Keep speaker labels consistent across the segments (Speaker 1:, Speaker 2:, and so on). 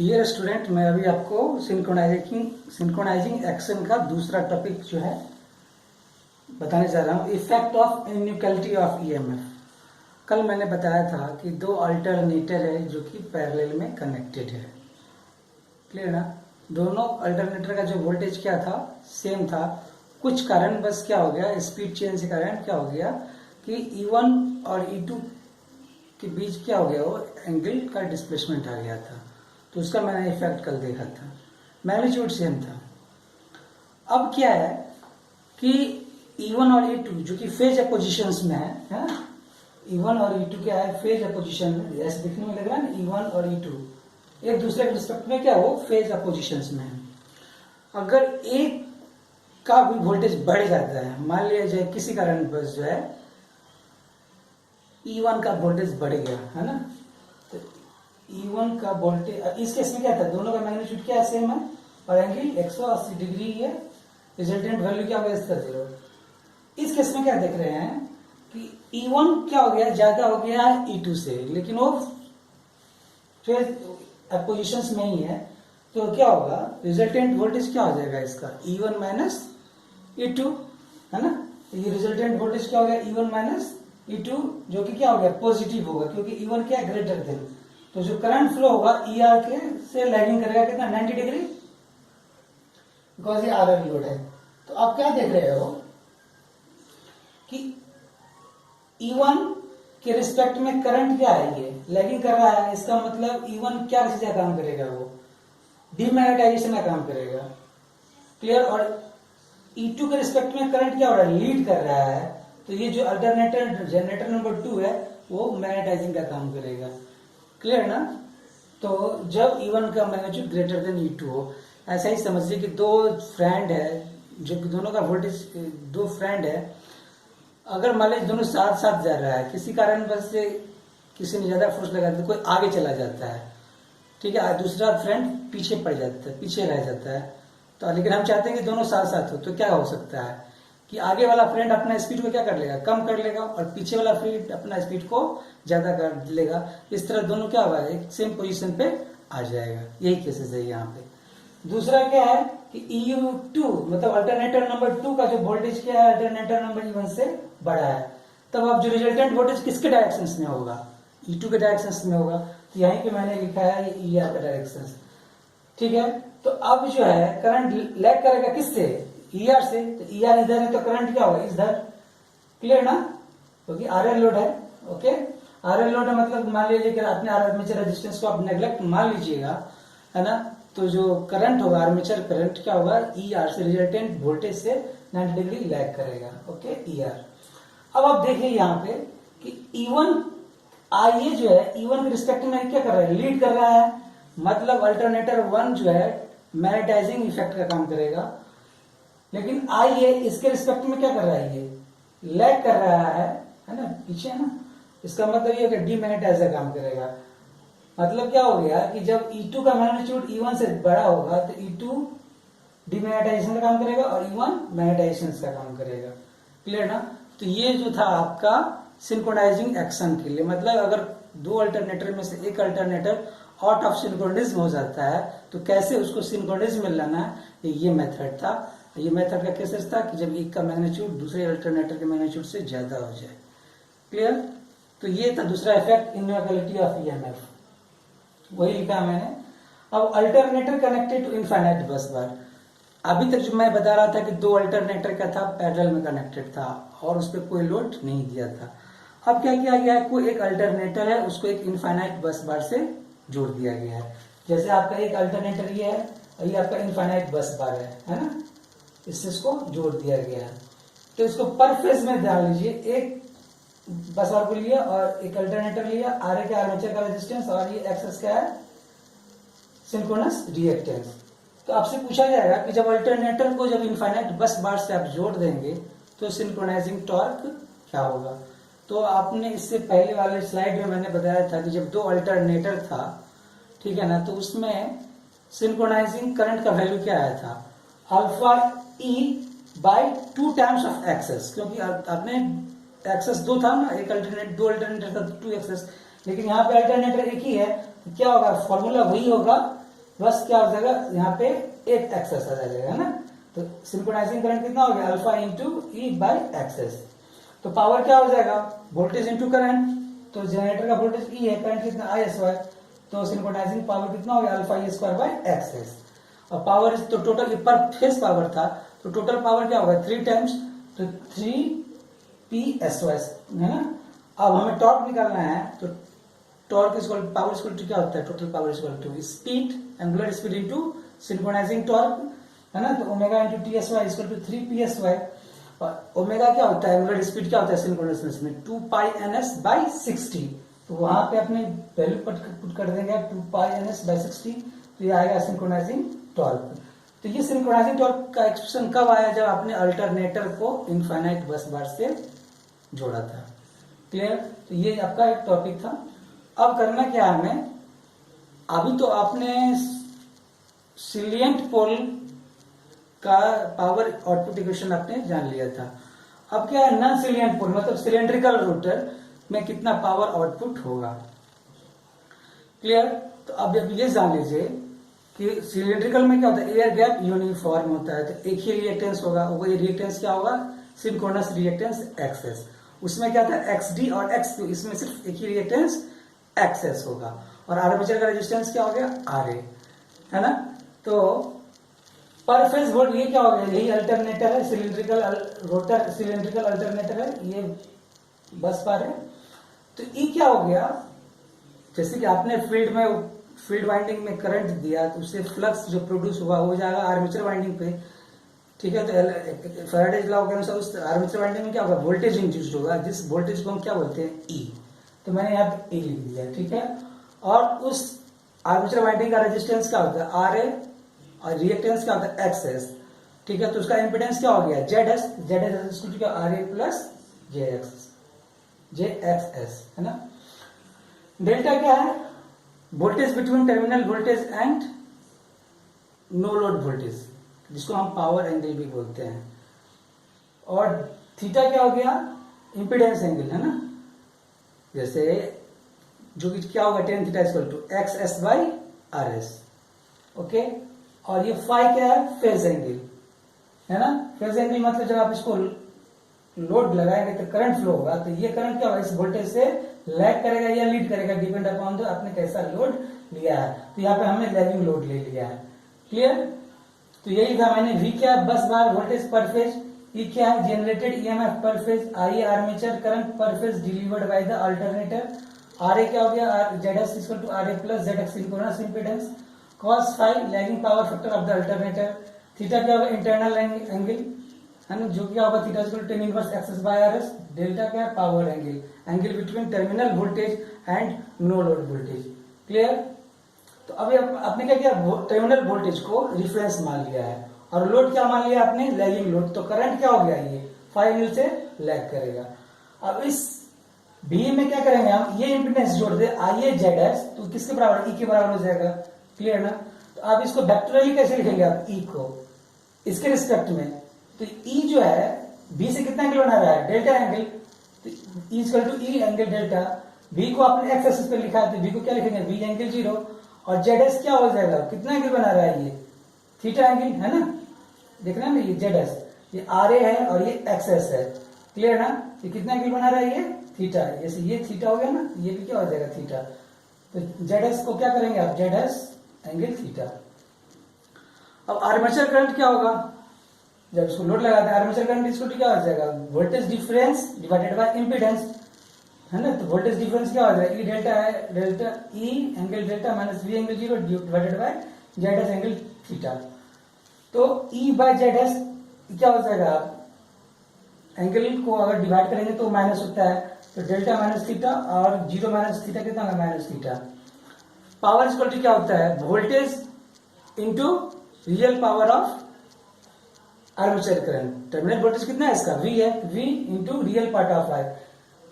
Speaker 1: Dear student, मैं अभी आपको सिंक्रोनाइजिंग एक्शन का दूसरा टॉपिक जो है बताने जा रहा हूँ, effect of inequality of EMF. कल मैंने बताया था कि दो अल्टरनेटर है जो कि पैरेलल में कनेक्टेड है। क्लियर ना? दोनों अल्टरनेटर का जो वोल्टेज क्या था, सेम था। कुछ कारण बस क्या हो गया, स्पीड चेंज के कारण क्या हो गया कि E1 और E2 के बीच क्या हो गया, वो एंगल का डिस्प्लेसमेंट आ गया था। तो उसका मैंने इफेक्ट कल देखा था। मैग्नीट्यूड सेम था। अब क्या है कि E1 और E2 जो कि फेज अपोजिशंस में है ना? E1 और E2 क्या है, फेज अपोजिशन में। ऐसे दिखने में लग रहा है ना, E1 और E2 एक दूसरे के रिस्पेक्ट में क्या हो, फेज अपोजिशंस में है। अगर एक का भी वोल्टेज बढ़ जाता है, मान लिया जाए किसी कारण बस जो है E1 का वोल्टेज बढ़ गया है ना, तो E1 का वोल्टेज, इस केस में क्या था, दोनों का मैग्नीट्यूड क्या सेम है और एंगल 180 डिग्री है। रिजल्टेंट वैल्यू क्या होगा इसका, 0। इस केस में क्या देख रहे हैं कि E1 क्या हो गया, ज्यादा हो गया E2 से, लेकिन वो फेज अपोजिशंस में ही है। तो क्या होगा, रिजल्टेंट वोल्टेज क्या हो जाएगा इसका, E1 माइनस E2 है ना। तो ये रिजल्टेंट वोल्टेज क्या हो गया, E1 माइनस E2, जो कि क्या हो गया, पॉजिटिव होगा, क्योंकि E1 क्या ग्रेटर देन। तो जो करंट फ्लो होगा ER के से लैगिंग करेगा कितना, 90 डिग्री, बिकॉज ये RL लोड है। तो आप क्या देख रहे हो कि E1 के रिस्पेक्ट में करंट क्या है, ये लैगिंग कर रहा है। इसका मतलब E1 क्या चीज का काम करेगा, वो डीमैग्नेटाइजेशन का काम करेगा। क्लियर? और E2 के रिस्पेक्ट में करंट क्या हो रहा है, लीड कर रहा है। तो ये जो अल्टरनेटर जनरेटर नंबर 2 है वो मैग्नेटाइजिंग का काम करेगा। क्लियर ना? तो जब E1 का मैग्नीट्यूड ग्रेटर देन E2 हो, ऐसा ही समझिए कि दो फ्रेंड है, जो दोनों का वोल्टेज, दो फ्रेंड है, अगर मान लीजिए दोनों साथ साथ जा रहा है, किसी कारण बस से किसी ने ज्यादा फोर्स लगा दिया, कोई आगे चला जाता है, ठीक है, दूसरा फ्रेंड पीछे पड़ जाता है, पीछे रह जाता है। तो लेकिन हम चाहते हैं कि दोनों साथ साथ हो, तो क्या हो सकता है कि आगे वाला फ्रेंड अपना स्पीड को क्या कर लेगा, कम कर लेगा, और पीछे वाला फ्रेंड अपना स्पीड को ज्यादा कर लेगा। इस तरह दोनों क्या होगा, एक सेम पोजीशन पे आ जाएगा। यही केसेस है यहाँ पे। दूसरा क्या है कि EU2 मतलब अल्टरनेटर नंबर 2 का जो वोल्टेज क्या है, अल्टरनेटर नंबर E1 से बड़ा है। तब अब जो रिजल्टेंट वोल्टेज किसके डायरेक्शन में होगा, E2 के डायरेक्शन में होगा। तो यहीं पे मैंने लिखा है ER का डायरेक्शन, ठीक है। तो अब जो है करंट लैग करेगा किससे, ER से। तो ER इधर है तो करंट क्या होगा, इधर। क्लियर ना? क्योंकि RL लोड है। ओके, RL लोड है मतलब मान लीजिए कि अपने आर्मेचर रेजिस्टेंस को आप नेग्लेक्ट मान लीजिएगा, है ना। तो जो करंट होगा, आर्मेचर करंट क्या होगा, ER से, रिजल्टेंट वोल्टेज से 90 डिग्री लैग करेगा। Okay, ER। अब आप देखिए यहाँ पे कि E1 IA जो है E1 के रिस्पेक्ट में क्या कर रहा है, लीड कर रहा है। मतलब अल्टरनेटर 1 जो है मैग्नेटाइजिंग इफेक्ट का काम करेगा, लेकिन IA इसके रिस्पेक्ट में क्या कर रहा है, ये लैग कर रहा है ना, पीछे है ना। इसका मतलब ये कि डीमैग्नेटाइज का काम करेगा। मतलब क्या हो गया कि जब E2 का मैग्नीट्यूड E1 से बड़ा होगा तो E2 डीमैग्नेटाइजेशन का काम करेगा और E1 मैग्नेटाइजेशन का काम करेगा। क्लियर ना? तो ये जो था आपका सिंक्रोनाइजिंग एक्शन के लिए, मतलब अगर दो अल्टरनेटर में से एक अल्टरनेटर आउट ऑफ सिंक्रोनिज्म हो जाता है तो कैसे उसको सिंक्रोनिज्म में लाना है, ये मेथड था। ये मेथड का केसेस था कि जब एक का मैग्नीट्यूड दूसरे अल्टरनेटर के मैग्नीट्यूड से ज्यादा हो जाए। क्लियर? तो ये था दूसरा इफेक्ट, इनइक्वालिटी ऑफ ईएमएफ, वही लिखा है मैंने। अब अल्टरनेटर कनेक्टेड टू इनफाइनाइट बस बार। अभी तक जो मैं बता रहा था कि दो अल्टरनेटर का था, पैरेलल में कनेक्टेड था और उस पर कोई लोड नहीं दिया था। अब क्या किया गया है, कोई एक अल्टरनेटर है, उसको एक इनफाइनाइट बस बार से जोड़ दिया गया है। जैसे आपका एक अल्टरनेटर ये है और ये आपका इनफाइनाइट बस बार है ना, इसको जोड़ दिया गया है। तो इसको पर फेज में डाल लीजिए, एक बस बार को लिया और एक अल्टरनेटर लिया, RA के आर्मेचर का रेजिस्टेंस और ये XS का है सिंक्रोनस रिएक्टेंस। तो आपसे पूछा जाएगा कि जब अल्टरनेटर को जब इनफाइनाइट बस बार से आप जोड़ देंगे तो सिंक्रोनाइजिंग टॉर्क क्या होगा। तो आपने इससे पहले वाले स्लाइड में मैंने बताया था कि जब दो अल्टरनेटर था, ठीक है ना, तो उसमें सिंक्रोनाइजिंग करंट का वैल्यू क्या आया था, alpha E by 2 times of X S. क्योंकि आपने एक्सेस 2 था ना, एक अल्टरनेट, दो अल्टरनेटर था 2 एक्सेस, लेकिन यहाँ पे अल्टरनेटर एक ही है। तो क्या होगा, फॉर्मूला वही होगा बस क्या हो जाएगा यहाँ पे एक एक्सेस आ जाएगा ना, तो सिंक्रोनाइजिंग करंट कितना हो गया alpha into E by X S. तो पावर क्या हो जाएगा वोल्टेज इंटू करंट, तो जनरेटर का वोल्टेज ई है, करंट कितना आई स्क्वायर, तो सिंक्रोनाइजिंग पावर कितना हो गया alpha E square by X S. और पावर तो टोटल पर फेस पावर था, तो टोटल पावर क्या होगा 3 टाइम्स, तो 3 p है ना। अब हमें टॉर्क निकालना है, तो torque equal power equal to क्या होता है total power equal to speed, angular speed into synchronising torque है ना। तो omega into T S Y equal to 3 ps और ओमेगा क्या होता है एंगुलर स्पीड क्या होता है सिंक्रोनाइजेशन में 2 पाई ns बाई 60। तो वहां पे अपने वैल्यू पुट कर देंगे 2 पाई ns बाई 60, तो ये आएगा सिंक्रोनाइजिंग टॉर्क। तो ये सिंक्रोनाइजिंग टॉर्क का एक्सप्रेशन कब आया जब आपने अल्टरनेटर को इनफाइनाइट बस बार से जोड़ा था। क्लियर, तो ये आपका एक टॉपिक था। अब करना क्या है हमें, अभी तो आपने सिलियंट पोल का पावर आउटपुट इक्वेशन आपने जान लिया था। अब क्या है नॉन सिलियंट पोल मतलब सिलेंड्रिकल रोटर में कितना पावर आउटपुट होगा। क्लियर, तो अब ये जान लीजिए कि सिलेंड्रिकल में क्या होता है एयर गैप यूनिफॉर्म होता है, तो एक ही रिएक्टेंस होगा, वो ये रिएक्टेंस क्या होगा सिंक्रोनस रिएक्टेंस एक्सेस। उसमें क्या था XD और X2, इसमें सिर्फ एक ही रिएक्टेंस एक्सेस होगा। और आर्मेचर का रेजिस्टेंस क्या हो गया RA है ना। तो पर फेज वोल्ट ये क्या हो गया, यही अल्टरनेटर है सिलिंड्रिकल रोटर सिलिंड्रिकल अल्टरनेटर है, ये बस बार है। तो ई क्या हो गया, जैसे कि आपने फील्ड वाइंडिंग में करंट दिया तो उससे फ्लक्स जो प्रोड्यूस हुआ हो जाएगा आर्मेचर वाइंडिंग पे, ठीक है। तो फैराडेज लॉ के अनुसार उस आर्मेचर वाइंडिंग में क्या होगा वोल्टेज इंड्यूस्ड होगा, जिस वोल्टेज को हम क्या बोलते हैं ई, तो मैंने यहाँ पे ई लिख दिया, ठीक है। और उस आर्मेचर वाइंडिंग का रेजिस्टेंस क्या होता है RA और रिएक्टेंस क्या होता है XS, ठीक है। तो उसका इंपेडेंस क्या हो गया ZS क्या RA प्लस JXS है ना। डेल्टा क्या है voltage between terminal voltage and no load voltage, जिसको हम पावर एंगल भी बोलते हैं। और थीटा क्या हो गया इंपेडेंस एंगल है ना, जैसे जो कि क्या होगा tan theta equal to XS by RS, okay. और ये फाई क्या है फेज एंगल है ना। फेज एंगल मतलब जब आप इसको लोड लगाएंगे तो करंट फ्लो होगा, तो ये करंट क्या होगा इस वोल्टेज से लैग करेगा या लीड करेगा, डिपेंड अपॉन द आपने कैसा लोड लिया है। तो यहाँ पे हमने लैगिंग लोड ले लिया है। क्लियर, तो यही था मैंने V क्या bus bar voltage per phase, E क्या है generated EMF per phase, I armature current per phase delivered by the alternator, RA क्या हो गया ZS equal to RA plus ZX synchronous impedance, cos phi lagging power factor of the alternator, theta क्या होगा internal angle है ना, जो क्या होगा theta equal to tan inverse XS by RS, delta क्या है power angle between terminal voltage and no load voltage. Clear, तो अभी आपने क्या किया टर्मिनल वोल्टेज को रिफरेंस मान लिया है और लोड क्या मान लिया आपने लैगिंग लोड, तो करंट क्या हो गया ये 5 मिल से लैग करेगा। अब इस बी में क्या करेंगे हम ये इंपेडेंस जोड़ दे आइए ZS, तो किसके बराबर E के बराबर हो जाएगा। क्लियर ना, तो आप इसको वेक्टोरियली कैसे लिखेंगे आप E को इसके रिस्पेक्ट में, तो E जो है B से कितना एंगल बना रहा है डेल्टा एंगल, तो E equal to E angle delta, B को आपने एक्स एक्सिस पे लिखा है तो B को क्या लिखेंगे V एंगल 0, और ZS क्या हो जाएगा कितना एंगल बना रहा है ये थीटा एंगल है ना, देखना ना ये ZS ये RA है और ये XS है। क्लियर ना, ये कितना एंगल बना रहा है ये थीटा, जैसे ये थीटा हो गया ना, ये भी क्या हो जाएगा थीटा, तो ZS को क्या करेंगे आप ZS एंगल थीटा। अब आर्मेचर करंट क्या होगा जब इसको लोड लगाते हैं, आर्मेचर करंट इसको क्या हो जाएगा voltage difference divided by impedance है ना। तो वोल्टेज डिफरेंस क्या हो जाएगा ई डेल्टा है delta E angle delta minus V angle 0 divided by ZS angle theta. तो E बाय ZS क्या हो जाएगा एंगल को अगर डिवाइड करेंगे तो माइनस होता है, तो डेल्टा माइनस थीटा और 0 माइनस थीटा कितना होगा minus theta. Power equal to क्या होता है voltage into real power of armature current, terminal voltage कितना है इसका V है, V into real part of I,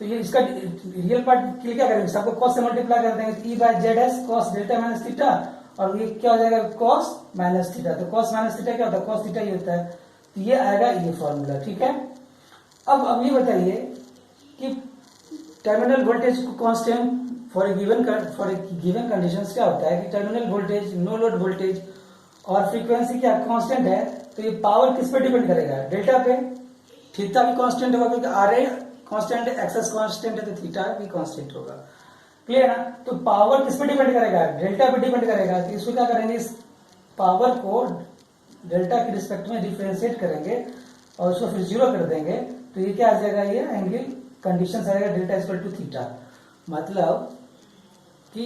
Speaker 1: तो ये इसका रियल पार्ट के लिए क्या करेंगे सबको cos से मल्टीप्लाई कर देंगे, तो E by ZS cos delta minus theta, और ये क्या हो जाएगा cos माइनस थीटा, तो cos माइनस थीटा क्या होता है cos थीटा ही होता है, तो ये आएगा ये फॉर्मूला। ठीक है, अब ये बताइए कि टर्मिनल वोल्टेज को कांस्टेंट फॉर गिवन कंडीशंस क्या होता है कि terminal voltage, no load voltage और फ्रीक्वेंसी क्या कांस्टेंट है, तो ये पावर किस पे डिपेंड करेगा, डेल्टा पे। थीटा भी कांस्टेंट होगा क्योंकि आर ए कांस्टेंट है, एक्सेस कांस्टेंट है, तो थीटा भी कांस्टेंट होगा। क्लियर ना? तो पावर किस पे डिपेंड करेगा, डेल्टा पे डिपेंड करेगा। तो इसको क्या करेंगे, इस पावर को डेल्टा के रिस्पेक्ट में डिफरेंशिएट करेंगे और उसको फिर जीरो कर देंगे, तो ये क्या आ जाएगा, ये एंगल कंडीशन आएगा डेल्टा इक्वल टू थीटा। मतलब कि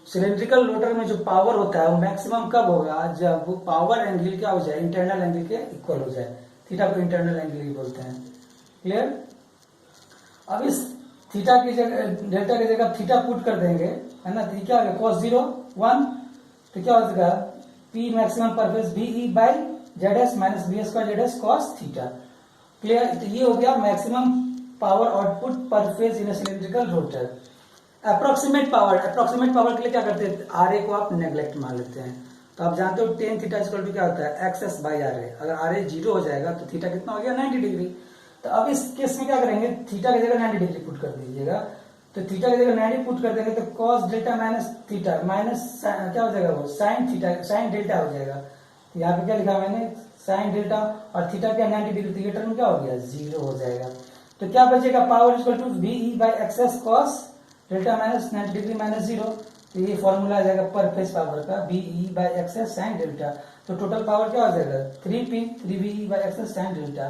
Speaker 1: सिलेंड्रिकल रोटर में जो पावर होता है वो मैक्सिमम कब होगा, जब वो पावर एंगल क्या हो जाए, इंटरनल एंगल के इक्वल हो जाए। थीटा को इंटरनल एंगल ही बोलते हैं। क्लियर? अब इस थीटा की जगह, डेल्टा की जगह थीटा पुट कर देंगे, है ना, तो क्या हो गया, cos 0 1, तो क्या हो जाएगा, P मैक्सिमम पर phase BE by ZS minus BS का ZS cos थीटा। क्लियर? तो ये हो गया मैक्सिमम पावर आउटपुट पर phase in cylindrical rotor. Approximate power के लिए क्या करते हैं, आर ए को आप नेग्लेक्ट मान लेते हैं। तो आप जानते हो टेन थीटा इक्वल टू क्या होता है, एक्स बाई आर ए। अगर आर ए जीरो हो जाएगा तो थीटा कितना हो गया, 90 डिग्री। तो अब इस केस में क्या करेंगे, थीटा की जगह 90 डिग्री पुट कर दीजिएगा। तो थीटा की जगह 90 पुट कर देंगे तो cos delta minus theta minus क्या हो जाएगा, वो साइन थीटा, साइन डेल्टा हो जाएगा। तो यहाँ पे क्या लिखा मैंने, साइन डेल्टा और थीटा क्या 90 डिग्री, तो ये टर्म क्या हो गया, जीरो हो जाएगा। तो क्या बचेगा, power equal to BE by X S cos delta minus 90 degree minus zero. तो ये फॉर्मूला आ जाएगा पर फेज पावर का, BE by X S sine delta. तो टोटल पावर क्या हो जाएगा, 3BE by X S sine delta.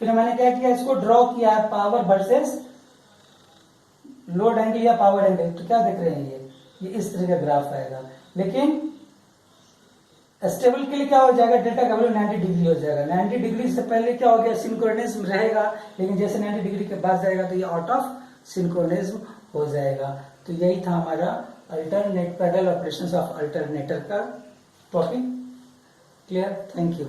Speaker 1: फिर मैंने क्या किया, इसको ड्रॉ किया है पावर वर्सेस लोड एंगल या पावर एंगल। तो क्या देख रहे हैं, ये इस तरह का ग्राफ आएगा। लेकिन स्टेबल के लिए क्या हो जाएगा, डेल्टा का वैल्यू 90 डिग्री हो जाएगा। 90 डिग्री से पहले क्या हो गया, सिंक्रोनिज्म रहेगा, लेकिन जैसे 90 डिग्री के बाद जाएगा तो ये आउट ऑफ सिंक्रोनिज्म हो जाएगा। तो यही था हमारा alternate parallel operations of alternator का टॉपिक। क्लियर? Thank you.